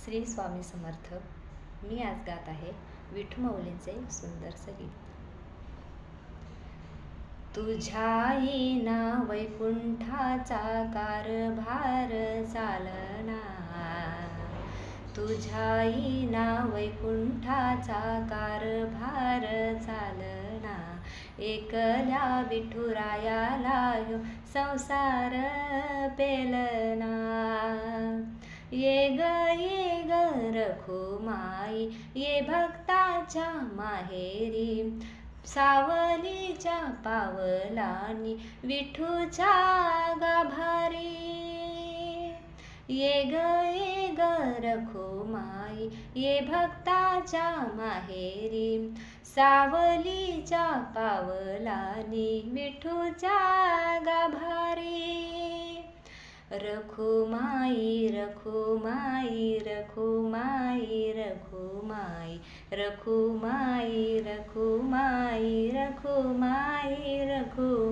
श्री स्वामी समर्थ. मी आज गात आहे विठू माऊलींचे सुंदरसे गीत. तुझ्या येईना वैकुंठाचा कारभार चालना, तुझ्या येईना वैकुंठाचा कारभार चालना. एकल्या विठुरायाला संसार पेलना. ये ग रखुमाई ये भक्ताच्या माहेरी, सावलीच्या पावलांनी विठूच्या गाभारी. ये ग रखुमाई ये भक्ताच्या माहेरी, सावलीच्या पावलांनी विठूच्या गाभारी. रखुमाई रखुमाई रखुमाई रखुमाई रखुमाई रखुमाई रखुमाई रखुमाई.